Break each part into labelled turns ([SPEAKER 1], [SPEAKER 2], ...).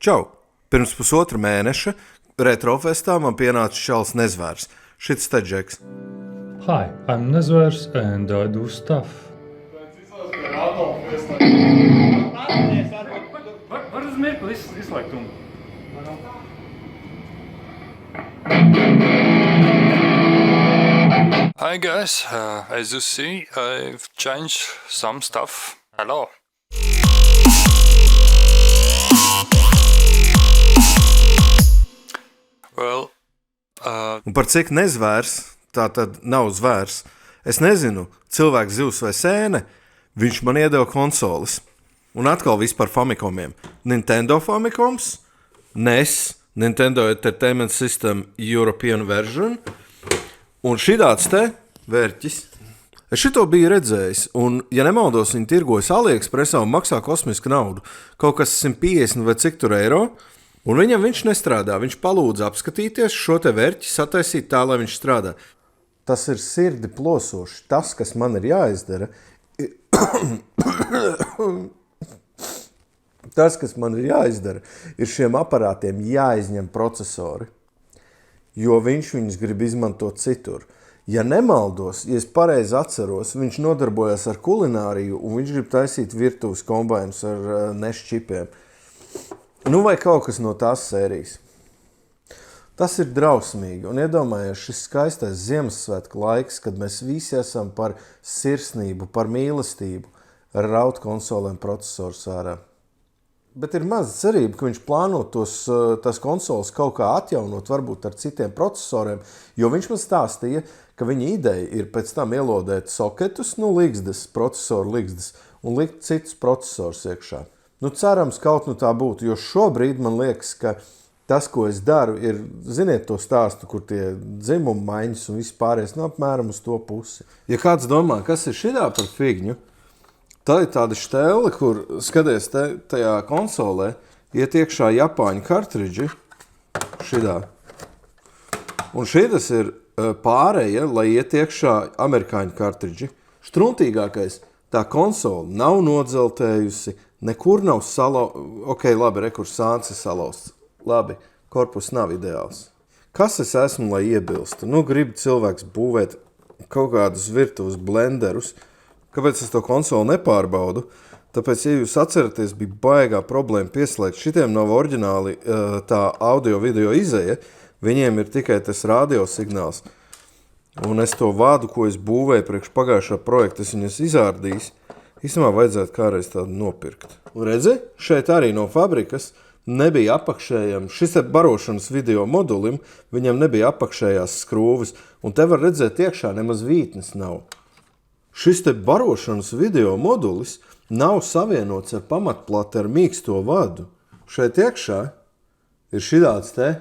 [SPEAKER 1] Čau! Pirms pusotra mēneša Retrofestā man pienāca Čals Nezvērs. Šits te Džeks.
[SPEAKER 2] Hi, I'm Nezvērs and I do stuff.
[SPEAKER 3] Var uz mirkli izslēgtumu?
[SPEAKER 4] Hi guys, as you see, I've changed some stuff. Hello. Well,
[SPEAKER 1] Un par cik nezvērs, tā tad nav zvērs, es nezinu, cilvēks zivs vai sēne, viņš man iedeva konsoles. Un atkal viss par Famicomiem. Nintendo Famicoms, NES, Nintendo Entertainment System European Version, un šitāds te vērķis. Es šito biju redzējis, un, ja nemaldos, viņi tirgojas AliExpressā un maksā kosmisku naudu. Kaut kas 150 vai cik tur eiro, un viņam viņš nestrādā. Viņš palūdza apskatīties šo te vērķi, sataisīt tā, lai viņš strādā. Tas ir sirdi plosoši. Tas, kas man ir jāizdara, ir šiem aparātiem jāizņem procesori, jo viņš viņus grib izmantot citur. Ja nemaldos, ja es pareizi atceros, viņš nodarbojas ar kulināriju un viņš grib taisīt virtuves kombainus ar NES čipiem. Nu vai kaut kas no tās sērijas. Tas ir drausmīgi un iedomājies šis skaistais Ziemassvētku laiks, kad mēs visi esam par sirsnību, par mīlestību, raut konsolēm procesorus ārā. Bet ir maza cerība, ka viņš plāno tās konsoles kaut kā atjaunot, varbūt ar citiem procesoriem, jo viņš man stāstīja, ka viņa ideja ir pēc tam ielodēt soketus, ligzdas, procesoru ligzdas, un likt citus procesorus iekšā. Cerams, kaut tā būtu, jo šobrīd man liekas, ka tas, ko es daru, ir, ziniet to stāstu, kur tie dzimumu maiņas un viss pārējais, apmēram uz to pusi. Ja kāds domā, kas ir šitā par figņu, tā ir tāda štēle, kur, skaties, tajā konsolē iet iekšā Japāņu kartridži, šitā. Un šitas ir pārēja, lai iet iekšā amerikāņu kartridži. Štruntīgākais, tā konsola nav nodzeltējusi, nekur nav ok, labi, kur sāns ir salausts. Labi, korpus nav ideāls. Kas es esmu, lai iebilstu? Grib cilvēks būvēt kaut kādus virtuves blenderus. Kāpēc es to konsoli nepārbaudu? Tāpēc, ja jūs atceraties, bija baigā problēma pieslēgt. Šitiem nav oriģināli tā audio-video izeja. Viņiem ir tikai tas radiosignāls. Un es to vādu, ko es būvēju priekš pagājušā projekta, es viņus izārdījis. Īstumā vajadzētu kādreiz tādu nopirkt. Un redzi, šeit arī no fabrikas nebija apakšējam, šis ir barošanas video modulim, viņam nebija apakšējās skrūves. Un te var redzēt iekšā nemaz vītnes nav. Šis te barošanas video modulis nav savienots ar pamatplati ar mīksto vadu. Šeit iekšā ir šitāds te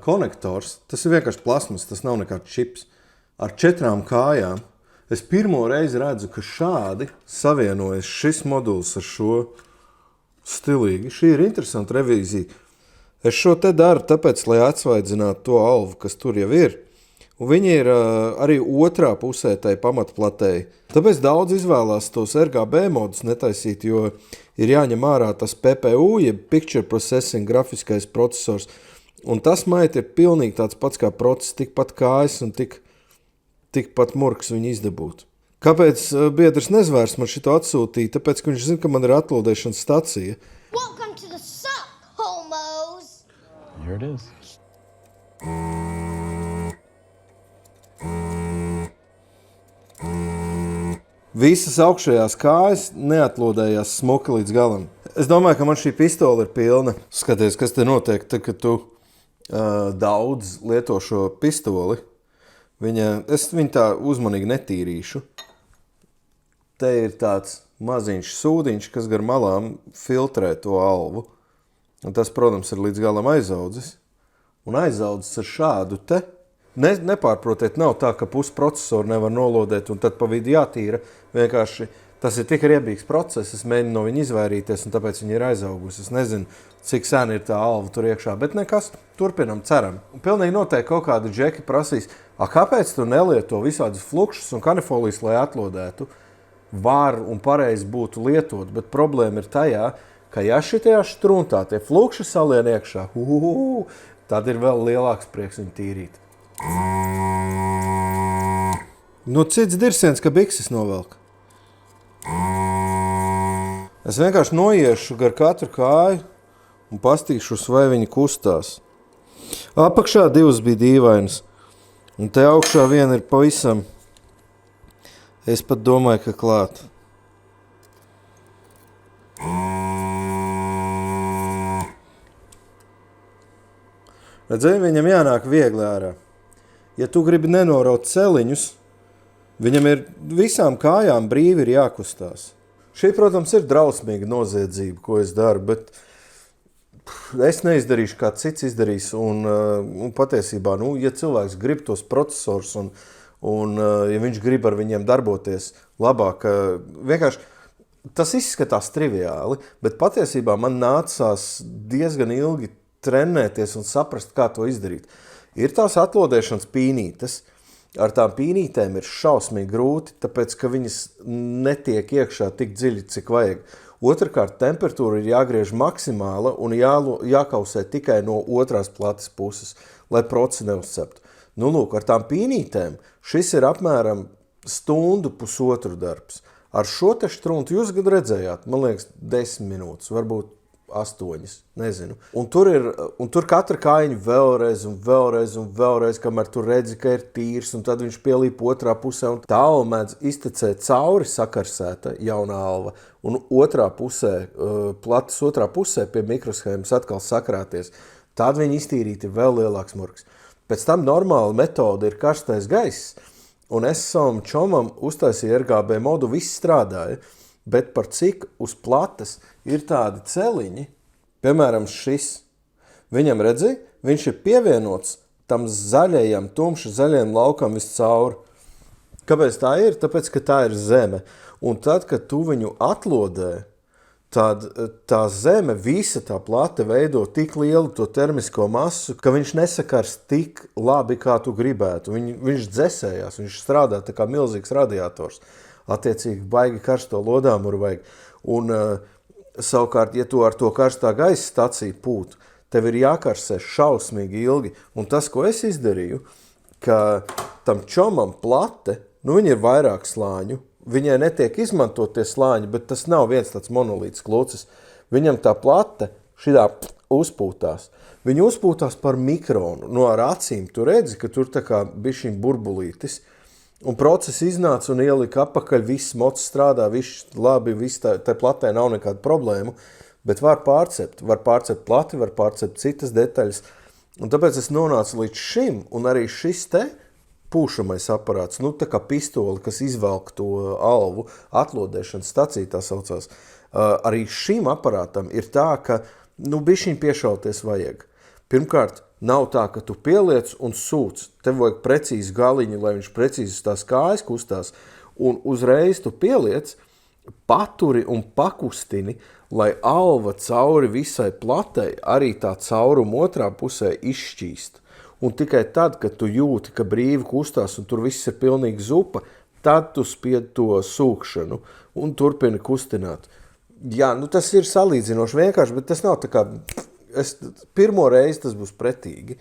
[SPEAKER 1] konektors. Tas ir vienkārši plasmas, tas nav nekāds čips. Ar 4 kājām. Es pirmo reizi redzu, ka šādi savienojas šis modulis ar šo stilīgi. Šī ir interesanta revīzija. Es šo te daru tāpēc, lai atsvaidzinātu to alvu, kas tur jau ir. Un viņi ir arī otrā pusē tai pamatplatēji. Tāpēc daudz izvēlās tos RGB modus netaisīt, jo ir jāņem ārā tas PPU, jeb Picture Processing grafiskais procesors. Un tas mait ir pilnīgi tāds pats kā process, tikpat kājas un tikpat murks viņu izdabūt. Kāpēc biedrs Nezvērs man šito atsūtīja? Tāpēc, ka viņš zina, ka man ir atlūdēšanas stacija.
[SPEAKER 5] Welcome to the suck, homos!
[SPEAKER 2] Here it is.
[SPEAKER 1] Visas augšējās kājas neatlodējās smuki līdz galam. Es domāju, ka man šī pistola ir pilna. Skaties, kas te notiek, tad, kad tu daudz lieto šo pistoli. Es viņu tā uzmanīgi netīrīšu. Te ir tāds maziņš sūdiņš, kas gar malām filtrē to alvu. Un tas, protams, ir līdz galam aizaudzis. Un aizaudzis ar šādu te. Nepārprotiet, nav tā, ka pusi procesoru nevar nolodēt un tad pa vidu jātīra. Vienkārši tas ir tik riebīgs process, es mēģinu no viņa izvairīties un tāpēc viņa ir aizaugusi. Es nezinu, cik sen ir tā alva tur iekšā, bet nekas, turpinam, ceram. Un pilnīgi noteikti kaut kādi džeki prasīs, kāpēc tu nelieto visādus flukšus un kanifolijas, lai atlodētu? Var un pareizi būtu lietot, bet problēma ir tajā, ka ja šitajā struntā tie flukši salien iekšā, tad ir vēl lielāks prieks viņu tīrīt. Nu, cits dirsiens, ka bikses novelk. Es vienkārši noiešu gar katru kāju un pastīšos, vai viņi kustās. Apakšā divas bija dīvainas, un te augšā viena ir pavisam. Es pat domāju, ka klāt. Redzēji, viņam jānāk viegli ārā. Ja tu gribi nenoraut celiņus, viņam ir visām kājām brīvi ir jākustās. Šī, protams, ir drausmīga noziedzība, ko es daru, bet es neizdarīšu, kā cits izdarīs. Un patiesībā, ja cilvēks grib tos procesorus un ja viņš grib ar viņiem darboties labāk, vienkārši tas izskatās triviāli, bet patiesībā man nācās diezgan ilgi trenēties un saprast, kā to izdarīt. Ir tās atlodēšanas pīnītes. Ar tām pīnītēm ir šausmīgi grūti, tāpēc, ka viņas netiek iekšā tik dziļi, cik vajag. Otrkārt, temperatūra ir jāgriež maksimāla un jākausē tikai no otrās plates puses, lai proci neuzceptu. Nu, lūk, ar tām pīnītēm šis ir apmēram stundu pusotru darbs. Ar šo te štruntu jūs gan redzējāt, man liekas, 10 minūtes, varbūt 8, nezinu. Un tur katra kājiņa vēlreiz, kamēr tu redzi, ka ir tīrs, un tad viņš pielīp otrā pusē, un tā alva mēdz iztecēt cauri sakarsēta jauna alva, un otrā pusē, plates otrā pusē pie mikroshēmas atkal sakrāties. Tad viņi iztīrīti vēl lielāks murgs. Pēc tam normāla metode ir karstais gaiss, un es savam čomam uztaisīju RGB modu, viss strādāja. Bet par cik uz plates ir tādi celiņi, piemēram šis, viņam redzi, viņš ir pievienots tam zaļajam, tumši zaļajam laukam viscauri. Kāpēc tā ir? Tāpēc, ka tā ir zeme. Un tad, kad tu viņu atlodē, tad tā zeme, visa tā plate veido tik lielu to termisko masu, ka viņš nesakars tik labi, kā tu gribētu. Viņš dzesējās, viņš strādā tā kā milzīgs radiators. Attiecīgi baigi karsto lodāmuru vajag. Un savukārt, ja tu ar to karstā gaisa staciju pūtu, tev ir jākarsē šausmīgi ilgi. Un tas, ko es izdarīju, ka tam čomam plate, viņa ir vairāk slāņu, viņai netiek izmantot tie slāņi, bet tas nav viens tāds monolīts klucis. Viņam tā plate šitā uzpūtās. Viņa uzpūtās par mikronu. No ar acīm tu redzi, ka tur tā kā bišķiņ burbulītis. Un process iznāca un ielika apakaļ, viss mocs strādā, viss labi, viss tā platē nav nekāda problēma, bet var pārcept plati, var pārcept citas detaļas. Un tāpēc es nonācu līdz šim, un arī šis te pūšamais aparāts, tā kā pistoli, kas izvelk to alvu, atlodēšanas stacija tā saucās, arī šim aparātam ir tā, ka, bišķiņ piešauties vajag. Pirmkārt, nav tā, ka tu pieliec un sūc. Tev vajag precīzi galiņu, lai viņš precīzi tās kājas kustās. Un uzreiz tu pieliec, paturi un pakustini, lai alva cauri visai platei arī tā cauruma otrā pusē izšķīst. Un tikai tad, kad tu jūti, ka brīvi kustās un tur viss ir pilnīgi zupa, tad tu spied to sūkšanu un turpini kustināt. Jā, tas ir salīdzinoši vienkārši, bet tas nav tā kā... Pirmo reizi tas būs pretīgi.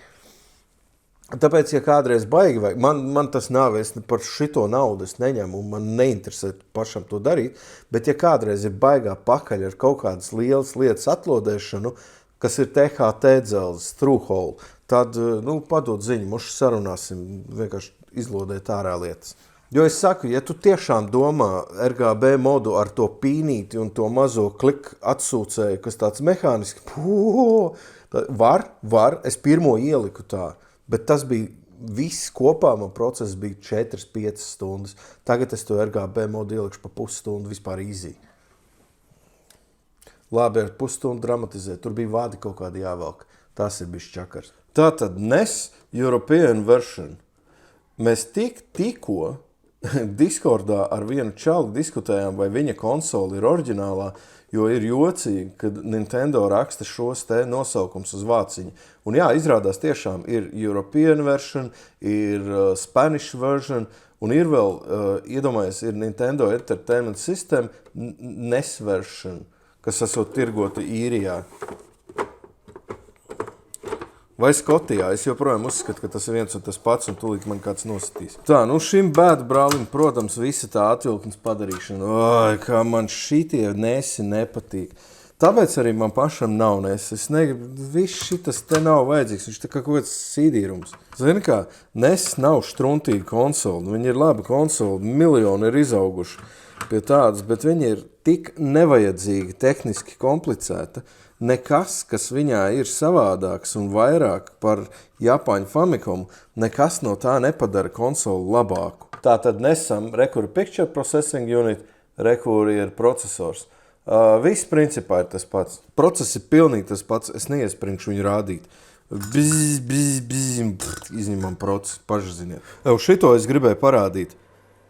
[SPEAKER 1] Tāpēc, ja kādreiz baigi vajag, man tas nav, es par šito naudu es neņemu un man neinteresē pašam to darīt, bet ja kādreiz ir baigā pakaļ ar kaut kādas lielas lietas atlodēšanu, kas ir THT dzelzes, through-hole, tad, padod ziņu, mums sarunāsim, vienkārši izlodēt ārā lietas. Jo es saku, ja tu tiešām domā RGB modu ar to pīnīti un to mazo kliku atsūcēju, kas tāds mehāniski, var, es pirmo ieliku tā, bet tas bija viss kopā, man process bija 4-5 stundas. Tagad es to RGB modu ielikšu pa pusstundu vispār easy. Labi, ar pusstundu dramatizēt, tur bija vādi kaut kādi jāvelk, tas ir bišķi čakars. Tātad NES European version. Mēs tikko Discordā ar vienu čalu diskutējām, vai viņa konsoli ir oriģinālā, jo ir jocīgi, kad Nintendo raksta šos te nosaukums uz vāciņa. Un jā, izrādās tiešām ir European version, ir Spanish version, un ir vēl, iedomājies, ir Nintendo Entertainment System NES version, kas esot tirgota īrijā. Vai Skotijā. Es joprojām uzskatu, ka tas ir viens un tas pats, un tūlīt man kāds nositīs. Tā, nu šim bēdu brālim, protams, visa tā atvilknes padarīšana. Oi, kā man šitie nesi nepatīk. Tāpēc arī man pašam nav nesi. Es negribu, viss šitas te nav vajadzīgs. Viņš tā kā kaut kāds sīdīrums. Zini kā, nesi nav štruntīga konsoli. Viņi ir labi konsoli, miljoni ir izauguši pie tādas, bet viņi ir tik nevajadzīgi, tehniski komplicēta. Nekas, kas viņā ir savādāks un vairāk par Japāņu Famicomu, nekas no tā nepadara konsoli labāku. Tātad nesam rekur Picture Processing Unit, rekur ir procesors. Viss principā ir tas pats. Process ir pilnīgi tas pats, es neiesprinkšu viņu rādīt. Izņemam procesu, paši ziniet. Šito es gribēju parādīt.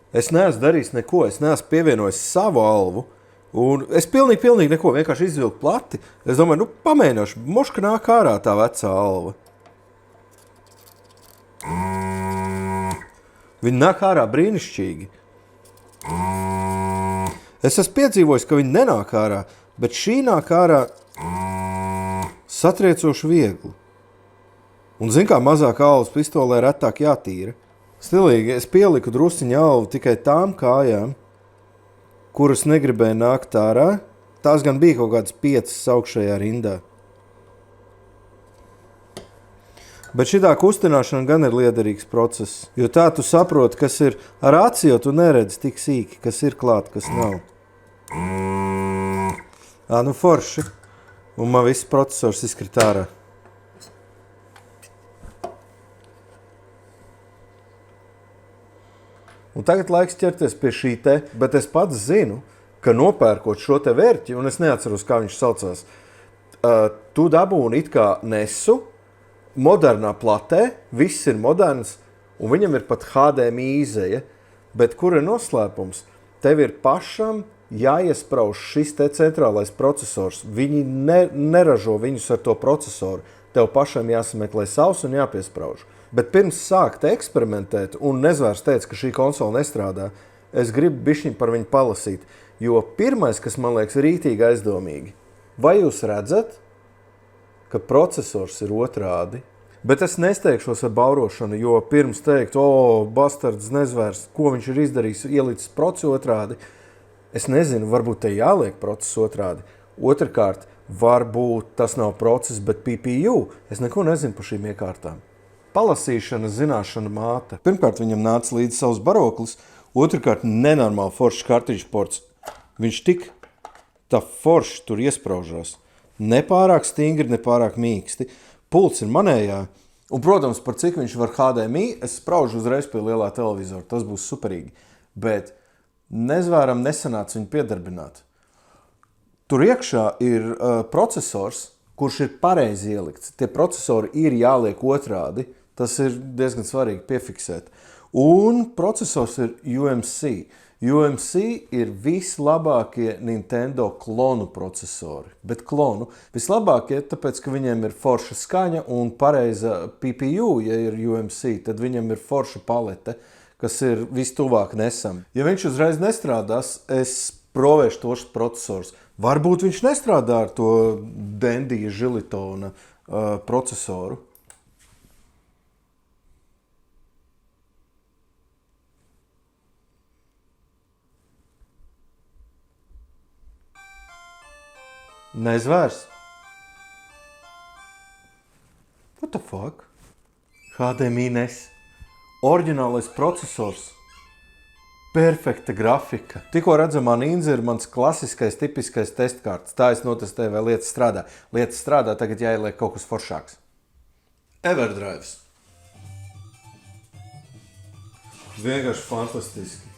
[SPEAKER 1] Es neesmu darījis neko, es neesmu pievienojis savu alvu. Un es pilnīgi neko, vienkārši izvilku plati. Es domāju, pamēģināšu, moška nāk ārā tā vecā alva. Viņa nāk ārā brīnišķīgi. Es esmu piedzīvojis, ka viņa nenāk ārā, bet šī nāk ārā satriecoši viegli. Un zin kā, mazāk alvas pistolē retāk jātīra. Stilīgi, es pieliku drusciņu alvu tikai tām kājām, kuras negribēja nākt ārā, tās gan bija kaut kādas 5 augšējā rindā. Bet šitā kustināšana gan ir liederīgs process, jo tā tu saproti, kas ir ar aci, jo tu neredzi tik sīki, kas ir klāt, kas nav. Nu forši. Un man viss procesors izkrit ārā. Un tagad laiks ķerties pie šī te, bet es pats zinu, ka nopērkot šo te vērķi, un es neatceros, kā viņš saucās, tu dabūni it kā nesu, modernā platē, viss ir moderns, un viņam ir pat HDMI izeja, bet kur ir noslēpums? Tev ir pašam jāiesprauž šis te centrālais procesors. Viņi neražo viņus ar to procesoru. Tev pašam jāsameklē savs un jāpiesprauž. Bet pirms sākt eksperimentēt, un Nezvērs teica, ka šī konsola nestrādā, es gribu bišķiņ par viņu palasīt, jo pirmais, kas man liekas rītīgi aizdomīgi, vai jūs redzat, ka procesors ir otrādi? Bet es nesteigšos ar baurošanu, jo pirms teikt, bastards Nezvērs, ko viņš ir izdarījis, ielicis procesu otrādi, es nezinu, varbūt te jāliek procesu otrādi. Otrkārt, varbūt tas nav process, bet PPU. Es neko nezinu par šīm iekārtām. Palasīšana, zināšana māte. Pirmkārt, viņam nāca līdz savs baroklis, otrkārt, nenormāli foršs kartiņš ports. Viņš tik tā forši tur iespraužās. Nepārāk stingri, nepārāk mīksti. Pults ir manējā. Un, protams, par cik viņš var HDMI, es spraužu uzreiz pie lielā televizora. Tas būs superīgi. Bet Nezvēram nesanāca viņu piedarbināt. Tur iekšā ir procesors, kurš ir pareizi ielikts. Tie procesori ir jāliek otrādi. Tas ir diezgan svarīgi piefiksēt. Un procesors ir UMC. UMC ir vislabākie Nintendo klonu procesori. Bet klonu vislabākie, tāpēc, ka viņiem ir forša skaņa un pareiza PPU, ja ir UMC, tad viņam ir forša palete, kas ir vistuvāk nesam. Ja viņš uzreiz nestrādās, es provēšu tos procesors. Varbūt viņš nestrādā ar to Dendija Žilitona procesoru. Nezvērs. What the fuck? HDMI nes. Oriģinālais procesors. Perfekta grafika. Tikko redzamā ninja ir mans klasiskais, tipiskais testkārts. Tā es notestēju, vai lietas strādā. Lietas strādā, tagad jāieliek kaut kas foršāks. Everdrives. Vienkārši fantastiski.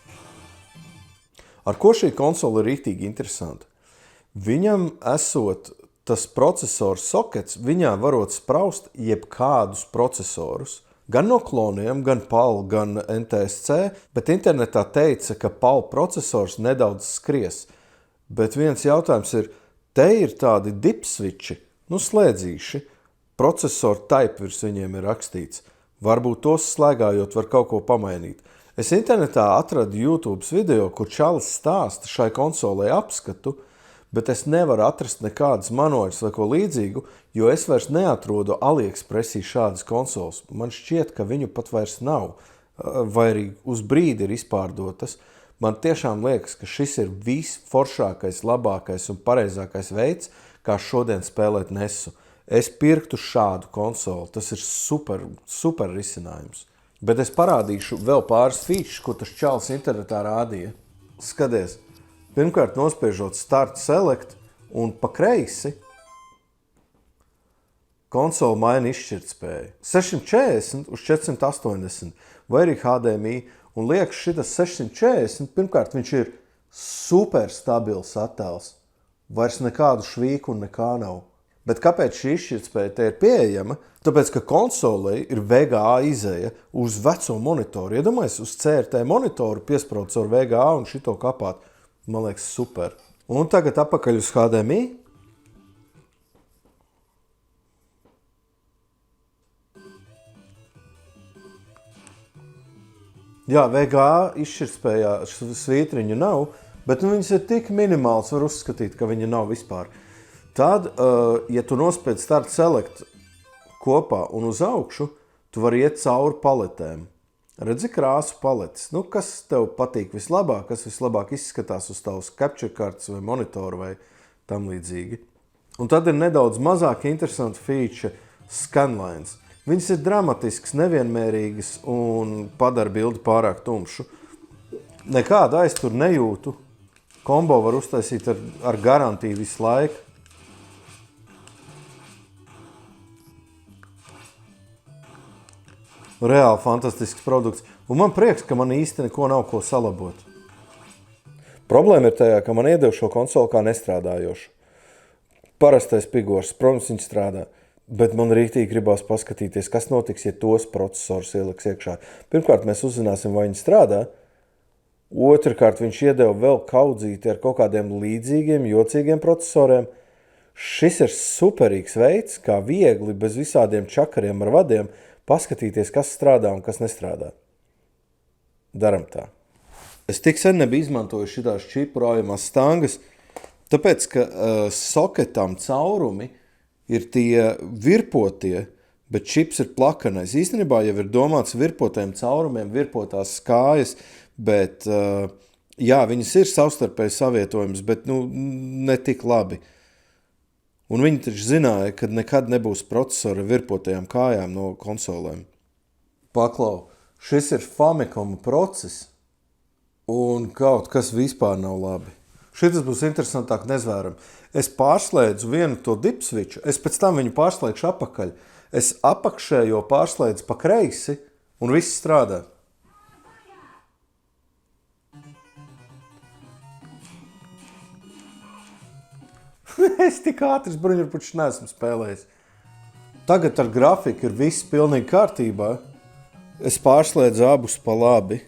[SPEAKER 1] Ar ko šī konsola ir rītīgi interesanta? Viņam esot tas procesors sokets, viņā varot spraust jebkādus procesorus. Gan no kloniem, gan PAL, gan NTSC, bet internetā teica, ka PAL procesors nedaudz skries. Bet viens jautājums ir, te ir tādi dipsviči, slēdzīši, procesoru type virs viņiem ir rakstīts. Varbūt tos slēgājot var kaut ko pamainīt. Es internetā atradu YouTube video, kur čalis stāsta šai konsolei apskatu, bet es nevaru atrast nekādas manuāļus vai ko līdzīgu, jo es vairs neatrodu AliExpressī šādas konsoles. Man šķiet, ka viņu pat vairs nav, vai arī uz brīdi ir izpārdotas. Man tiešām liekas, ka šis ir visforšākais, labākais un pareizākais veids, kā šodien spēlēt NESu. Es pirktu šādu konsoli. Tas ir super risinājums. Bet es parādīšu vēl pāris features, ko tas čalis internetā rādīja. Skaties, pirmkārt nospiežot Start Select un pa kreisi konsoli maina izšķirtspēju. 640 uz 480 vai arī HDMI. Un liekas, šitas 640, pirmkārt, viņš ir super stabils attēls. Vairs nekādu švīku un nekā nav. Bet kāpēc šī izšķirtspēja te ir pieejama? Tāpēc, ka konsolei ir VGA izeja uz veco monitoru. Iedomājies, uz CRT monitoru piesprauc ar VGA un šito kapāt. Man liekas, super. Un tagad apakaļ uz HDMI. Jā, VGA izšķirtspējā svītriņu nav, bet viņas ir tik minimāls, var uzskatīt, ka viņa nav vispār. Tad, ja tu nospied Start Select kopā un uz augšu, tu vari iet cauri paletēm. Redzi krāsu paletes. Nu, kas tev patīk vislabāk, kas vislabāk izskatās uz tavas capture kartes vai monitoru vai tam līdzīgi. Un tad ir nedaudz mazāk interesanti feature scanlines. Viņas ir dramatisks, nevienmērīgas un padara bildi pārāk tumšu. Nekādu aizturu nejūtu. Kombo var uztaisīt ar garantiju visu laiku. Reāli fantastisks produkts. Un man prieks, ka man īsti neko nav ko salabot. Problēma ir tajā, ka man iedeva šo konsoli kā nestrādājošu. Parastais pigors, protams, viņš strādā. Bet man rīktīgi gribās paskatīties, kas notiks, ja tos procesorus ieliks iekšā. Pirmkārt, mēs uzzināsim, vai viņi strādā. Otrkārt, viņš iedeva vēl kaudzīti ar kaut kādiem līdzīgiem, jocīgiem procesoriem. Šis ir superīgs veids, kā viegli, bez visādiem čakariem ar vadiem, paskatīties, kas strādā un kas nestrādā. Daram tā. Es tik sen nebiju izmantojuši šitās čipurājumās stangas, tāpēc, ka soketam caurumi ir tie virpotie, bet čips ir plakanais. Īstenībā jau ir domāts virpotajiem caurumiem, virpotās skājas, bet jā, viņas ir savstarpēji savietojums, bet ne tik labi. Un viņi taču zināja, ka nekad nebūs procesori virpotajām kājām no konsolēm. Paklau, šis ir Famicom process, un kaut kas vispār nav labi. Šitas būs interesantāk nezvēram. Es pārslēdzu vienu to dipsviču, es pēc tam viņu pārslēgšu apakaļ. Es apakšējo pārslēdzu pa kreisi, un viss strādā. Es tik ātris bruņurpučus neesmu spēlējis. Tagad ar grafiku ir viss pilnīgi kārtībā. Es pārslēdzu abus pa labi.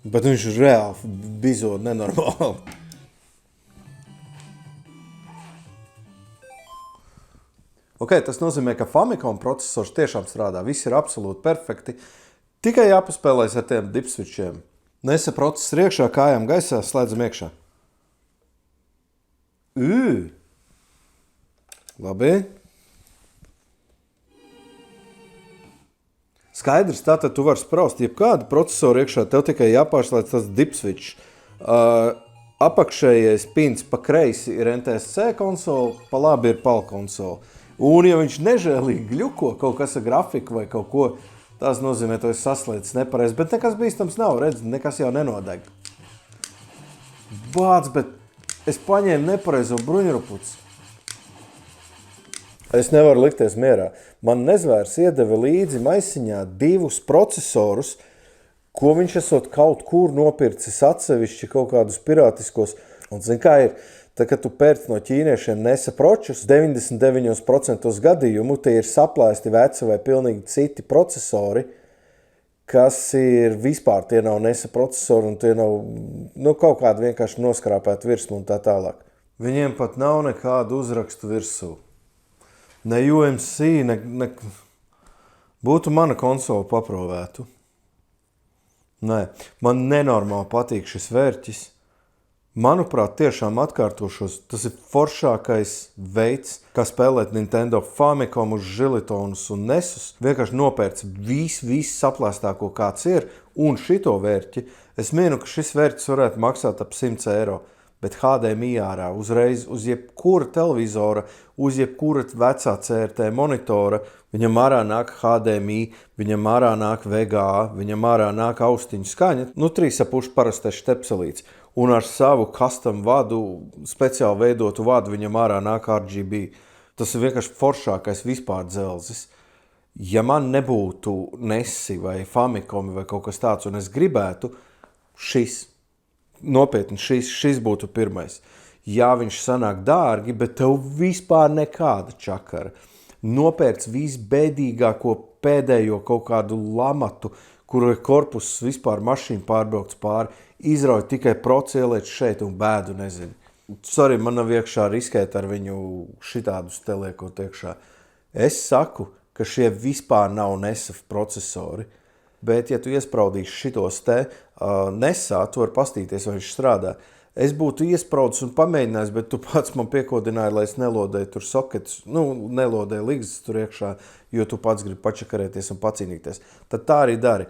[SPEAKER 1] Bet viņš ir reāli bizo nenormāli. Ok, tas nozīmē, ka Famicom procesors tiešām strādā. Viss ir absolūti perfekti. Tikai jāpaspēlēs ar tiem dipsvičiem. Nesa procesor iekšā, kājām gaisā, slēdzam iekšā. Labi. Skaidrs, tātad tu vari spraust jebkādu procesoru iekšā, tev tikai jāpārslēdz tas dipsvičs. Apakšējais pins pa kreisi ir NTSC konsole, pa labi ir PAL konsole. Un ja viņš nežēlīgi gļuko kaut kas ar grafiku vai kaut ko, tas nozīmē, to es saslēdz nepareizi, bet nekas bīstams nav, redz, nekas jau nenodeg. Bāc, bet es paņēmu nepareizo bruņurupuci. Es nevaru likties mierā. Man nezvērs iedeva līdzi maisiņā 2 procesorus, ko viņš esot kaut kur nopircis atsevišķi kaut kādus pirātiskos. Un zin kā ir, tā, kad tu pērc no ķīniešiem Nesa pročus, 99% gadījumu tie ir saplēsti veci vai pilnīgi citi procesori, kas ir vispār, tie nav Nesa procesori un tie nav kaut kādi vienkārši noskrāpēti virsmu un tā tālāk. Viņiem pat nav nekādu uzrakstu virsū. Ne UMC, ne... Būtu mana konsola paprovētu. Nē, man nenormāli patīk šis vērķis. Manuprāt, tiešām atkārtošos, tas ir foršākais veids, kā spēlēt Nintendo Famicom uz žilitonus un nesus. Vienkārši nopērts visu saplēstāko kāds ir, un šito vērķi. Es minu, ka šis vērķis varētu maksāt ap 100 eiro, bet HDMI ārā uzreiz uz jebkura televizora, uz jebkura vecā CRT monitora, viņam ārā nāk HDMI, viņam ārā nāk VGA, viņam ārā nāk austiņu skaņa, 3,5 parastais štepselīts. Un ar savu custom vadu, speciāli veidotu vadu, viņam ārā nāk RGB. Tas ir vienkārši foršākais vispār dzelzis. Ja man nebūtu Nesi vai Famicomi vai kaut kas tāds, un es gribētu, nopietni šis būtu pirmais. Jā, viņš sanāk dārgi, bet tev vispār nekāda čakara. Nopērts visbēdīgāko pēdējo kaut kādu lamatu, kuru ir korpus vispār mašīna pārbraukts pāri, izrauj tikai procēlēt šeit un bēdu nezinu. Sorry, man nav iekšā riskēt ar viņu šitādus te liekot iekšā. Es saku, ka šie vispār nav NESA procesori, bet ja tu iespraudīsi šitos te NESā, tu vari pastīties, vai viņš strādā. Es būtu iespraudis un pamēģinājis, bet tu pats man piekodināji, lai es nelodēju tur soketus, nelodēju ligzes tur iekšā, jo tu pats gribi pačakarēties un pacīnīties. Tad tā arī dari.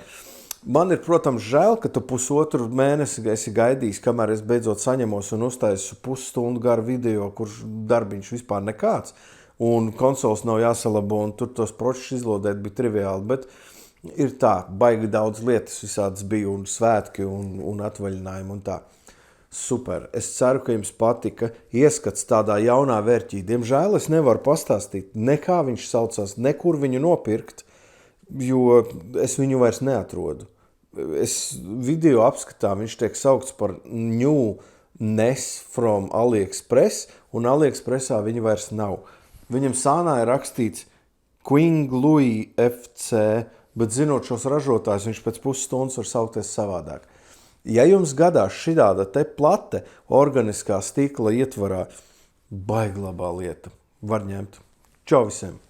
[SPEAKER 1] Man ir, protams, žēl, ka tu pusotru mēnesi esi gaidījis, kamēr es beidzot saņemos un uztaisu pusstundu garu video, kurš darbiņš vispār nekāds, un konsoles nav jāsalabo, un tur tos pročus izlodēt bija triviāli, bet ir tā, baigi daudz lietas visādas bija, un svētki, un atvaļinājumi, un tā. Super. Es ceru, ka jums patika ieskats tādā jaunā vērķī. Diemžēl es nevaru pastāstīt, nekā viņš saucās, nekur viņu nopirkt, jo es viņu vairs neatrodu. Es video apskatā viņš tiek saukts par New NES from AliExpress, un AliExpressā viņu vairs nav. Viņam sānā ir rakstīts Qing Louis FC, bet zinot šos ražotājus, viņš pēc pusstundas var saukties savādāk. Ja jums gadās šitāda te plate organiskā stikla ietvarā, baiglabā lieta, var ņemt. Čau visiem!